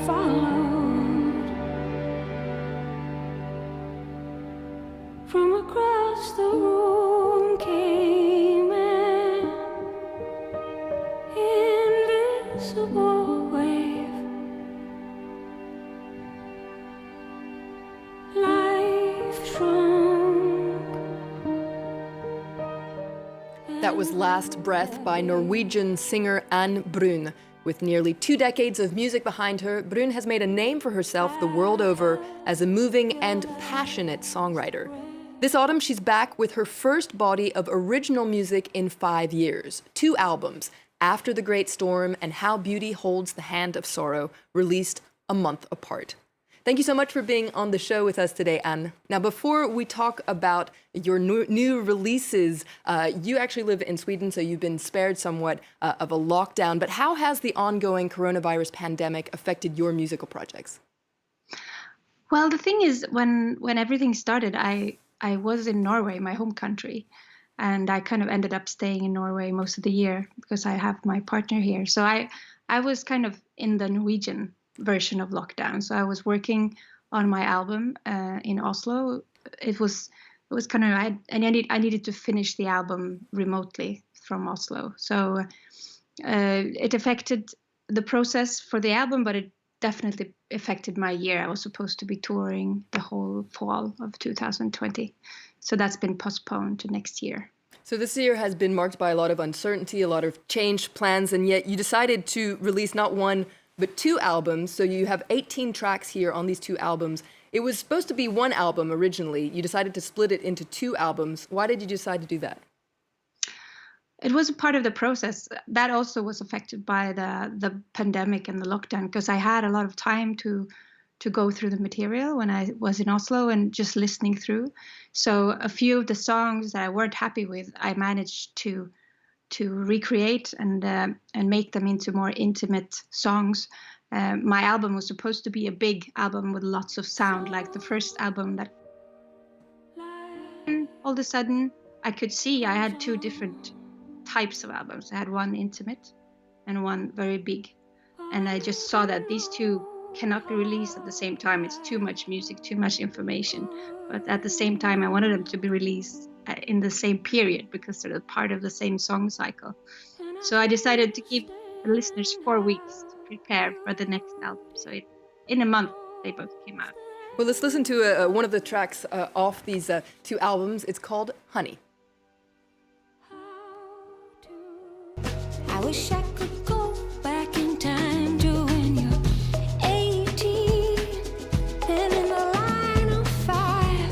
followed from across the room came an invisible wave. Life shrunk. That was Last Breath by Norwegian singer Ane Brun. With nearly 2 decades of music behind her, Brun has made a name for herself the world over as a moving and passionate songwriter. This autumn, she's back with her first body of original music in 5 years. 2 albums, After the Great Storm and How Beauty Holds the Hand of Sorrow, released a month apart. Thank you so much for being on the show with us today, Ane. Now, before we talk about your new releases, you actually live in Sweden, so you've been spared somewhat of a lockdown. But how has the ongoing coronavirus pandemic affected your musical projects? Well, the thing is, when everything started, I was in Norway, my home country, and I kind of ended up staying in Norway most of the year because I have my partner here. So I was kind of in the Norwegian version of lockdown. So I was working on my album in Oslo. It was kind of I needed to finish the album remotely from Oslo. So it affected the process for the album, but it definitely affected my year. I was supposed to be touring the whole fall of 2020. So that's been postponed to next year. So this year has been marked by a lot of uncertainty, a lot of changed plans, and yet you decided to release not one but 2 albums. So you have 18 tracks here on these 2 albums. It was supposed to be 1 album originally. You decided to split it into 2 albums. Why did you decide to do that? It was a part of the process. That also was affected by the pandemic and the lockdown, because I had a lot of time to go through the material when I was in Oslo and just listening through. So a few of the songs that I weren't happy with, I managed to recreate and make them into more intimate songs. My album was supposed to be a big album with lots of sound, like the first album that all of a sudden I could see I had 2 different types of albums. I had one intimate and one very big. And I just saw that these 2 cannot be released at the same time. It's too much music, too much information. But at the same time, I wanted them to be released in the same period because they're part of the same song cycle. So I decided to give the listeners 4 weeks to prepare for the next album. So in a month, they both came out. Well, let's listen to one of the tracks off these 2 albums. It's called Honey. I wish I could go back in time to when you're 18 and in the line of fire.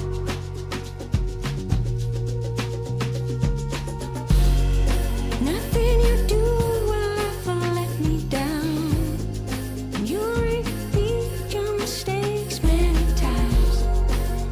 Nothing you do will ever let me down. You repeat your mistakes many times,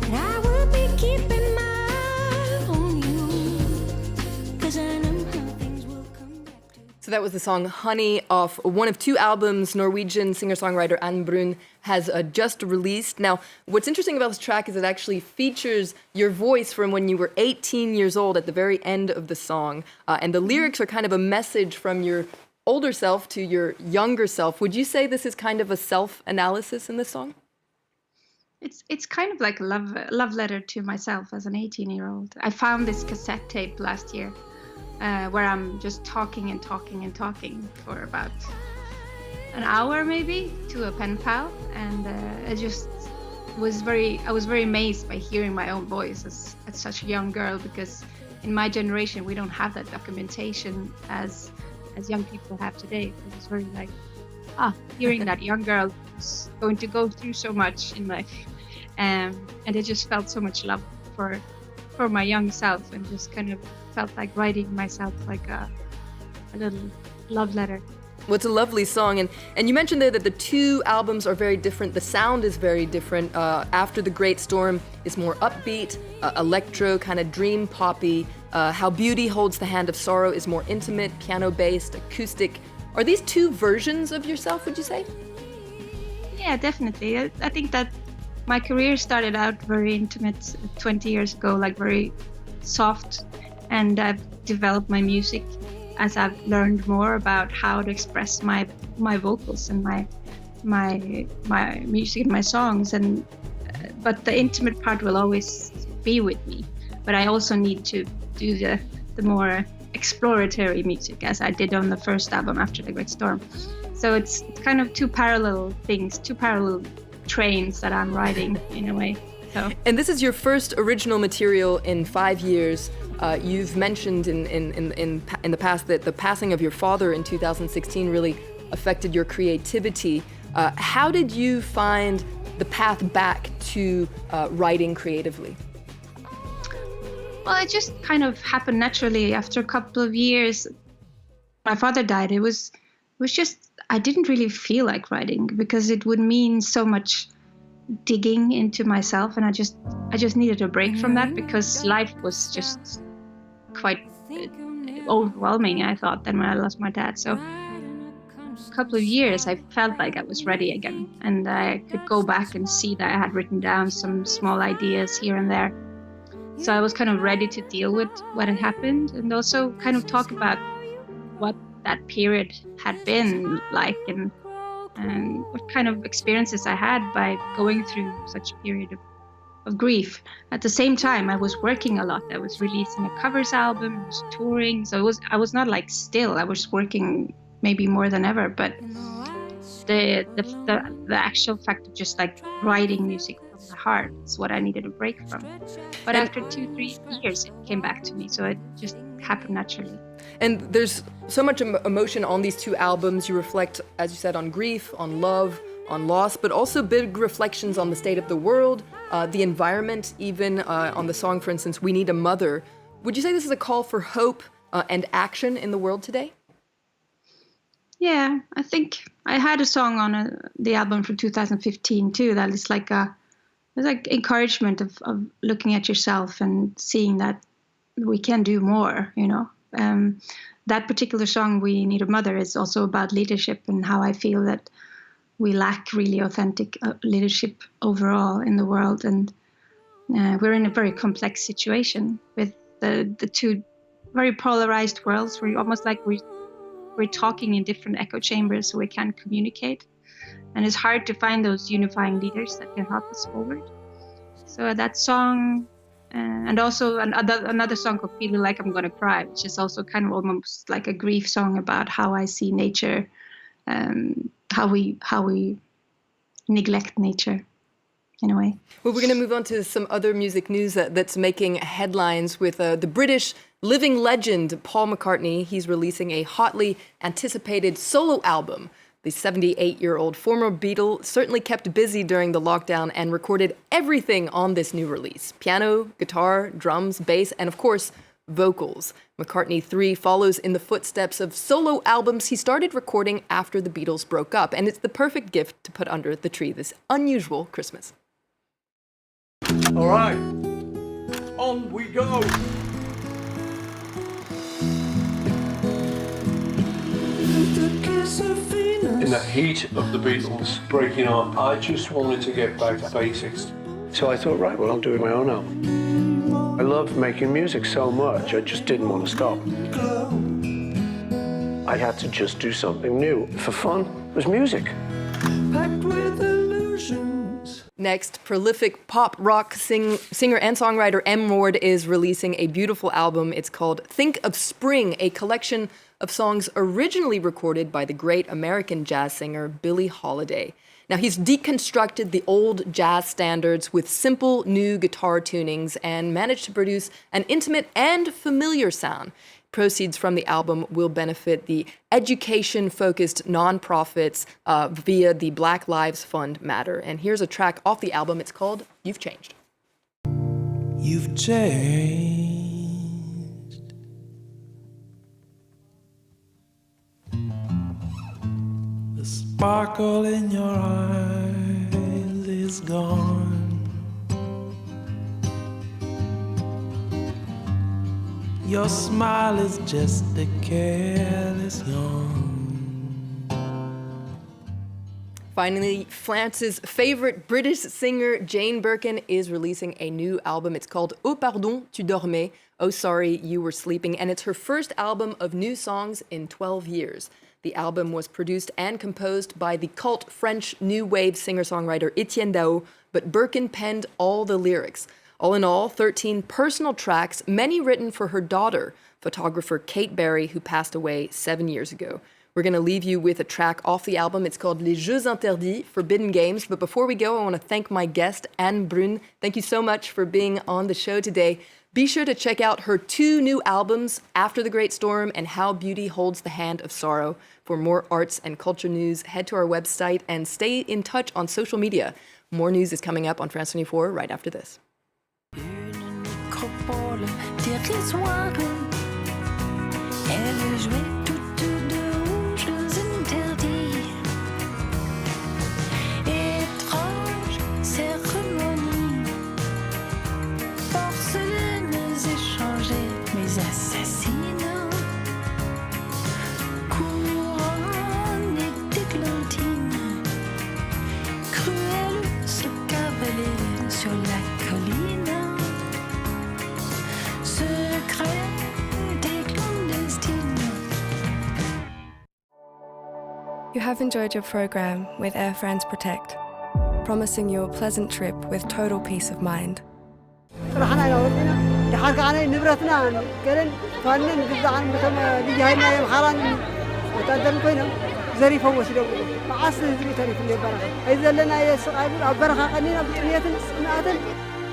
and I will be keeping my eye on you, 'cause I know how things will come back to. So that was the song Honey off one of 2 albums Norwegian singer-songwriter Ane Brun has just released. Now, what's interesting about this track is it actually features your voice from when you were 18 years old at the very end of the song. And the lyrics are kind of a message from your older self to your younger self. Would you say this is kind of a self-analysis in this song? It's kind of like a love letter to myself as an 18-year-old. I found this cassette tape last year where I'm just talking and talking and talking for about an hour maybe to a pen pal, and I was very amazed by hearing my own voice as such a young girl, because in my generation we don't have that documentation as young people have today. It was very like hearing that young girl is going to go through so much in life, and it just felt so much love for my young self, and just kind of felt like writing myself like a little love letter. Well, it's a lovely song, and you mentioned there that the 2 albums are very different. The sound is very different. After the Great Storm is more upbeat, electro, kind of dream poppy. How Beauty Holds the Hand of Sorrow is more intimate, piano-based, acoustic. Are these 2 versions of yourself, would you say? Yeah, definitely. I think that my career started out very intimate 20 years ago, like very soft, and I've developed my music as I've learned more about how to express my vocals and my music and my songs, and but the intimate part will always be with me. But I also need to do the more exploratory music, as I did on the first album, After the Great Storm. So it's kind of two parallel things, two parallel trains that I'm riding in a way. So. And this is your first original material in 5 years. You've mentioned in the past that the passing of your father in 2016 really affected your creativity. How did you find the path back to writing creatively? Well, it just kind of happened naturally after a couple of years. My father died. It was just, I didn't really feel like writing because it would mean so much digging into myself, and I just needed a break from that because life was just quite overwhelming, I thought, then when I lost my dad. So a couple of years I felt like I was ready again, and I could go back and see that I had written down some small ideas here and there. So I was kind of ready to deal with what had happened, and also kind of talk about what that period had been like, and what kind of experiences I had by going through such a period of grief. At the same time, I was working a lot. I was releasing a covers album, I was touring, so I was not like still. I was working maybe more than ever, but the actual fact of just like writing music from the heart is what I needed a break from. But after 2-3 years, it came back to me, so it just happened naturally. And there's so much emotion on these two albums. You reflect, as you said, on grief, on love, on loss, but also big reflections on the state of the world, the environment, even on the song, for instance, We Need a Mother. Would you say this is a call for hope and action in the world today? Yeah, I think I had a song on the album from 2015 too that is like encouragement of looking at yourself and seeing that we can do more, you know. That particular song, We Need a Mother, is also about leadership and how I feel that we lack really authentic leadership overall in the world. And we're in a very complex situation with the two very polarized worlds. We're almost like we're talking in different echo chambers, so we can't communicate. And it's hard to find those unifying leaders that can help us forward. So that song, and also another song called Feeling Like I'm Gonna Cry, which is also kind of almost like a grief song about how I see nature, how we neglect nature in a way. Well, we're going to move on to some other music news that's making headlines with the British living legend Paul McCartney. He's releasing a hotly anticipated solo album. The 78-year-old former Beatle certainly kept busy during the lockdown and recorded everything on this new release: piano, guitar, drums, bass, and of course, vocals. McCartney 3 follows in the footsteps of solo albums he started recording after the Beatles broke up, and it's the perfect gift to put under the tree this unusual Christmas. All right, on we go. In the heat of the Beatles breaking up, I just wanted to get back to basics. So I thought, right, well, I'll do my own album. I love making music so much, I just didn't want to stop. I had to just do something new. For fun, it was music. Packed with illusions. Next, prolific pop rock singer and songwriter Ane Brun is releasing a beautiful album. It's called Think of Spring, a collection of songs originally recorded by the great American jazz singer Billie Holiday. Now, he's deconstructed the old jazz standards with simple new guitar tunings and managed to produce an intimate and familiar sound. Proceeds from the album will benefit the education-focused nonprofits via the Black Lives Fund Matter. And here's a track off the album. It's called You've Changed. You've changed. The sparkle in your eyes is gone. Your smile is just a careless yawn. Finally, France's favorite British singer Jane Birkin is releasing a new album. It's called Oh pardon, tu dormais. Oh sorry, you were sleeping. And it's her first album of new songs in 12 years. The album was produced and composed by the cult French new wave singer-songwriter Etienne Dao, but Birkin penned all the lyrics. All in all, 13 personal tracks, many written for her daughter, photographer Kate Barry, who passed away 7 years ago. We're going to leave you with a track off the album. It's called Les Jeux Interdits, Forbidden Games. But before we go, I want to thank my guest, Ane Brun. Thank you so much for being on the show today. Be sure to check out her 2 new albums, After the Great Storm and How Beauty Holds the Hand of Sorrow. For more arts and culture news, head to our website and stay in touch on social media. More news is coming up on France 24 right after this. Une nécropole dérisoire, elle jouait toutes deux aux jeux interdits. Étrange cérémonie, porcelaines échangées, mais assassinats, couronne d'églantine, cruel ce cavalier sur la colline. You have enjoyed your program with Air France Protect, promising you a pleasant trip with total peace of mind.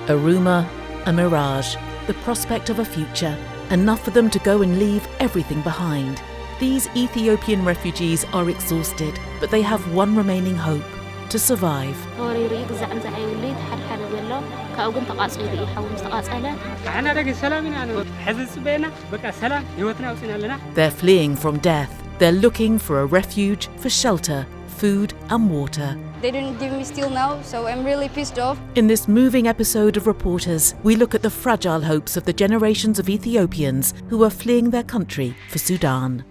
A rumour, a mirage, the prospect of a future, enough for them to go and leave everything behind. These Ethiopian refugees are exhausted, but they have one remaining hope: to survive. They're fleeing from death. They're looking for a refuge, for shelter, food and water. They didn't give me steel now, so I'm really pissed off. In this moving episode of Reporters, we look at the fragile hopes of the generations of Ethiopians who are fleeing their country for Sudan.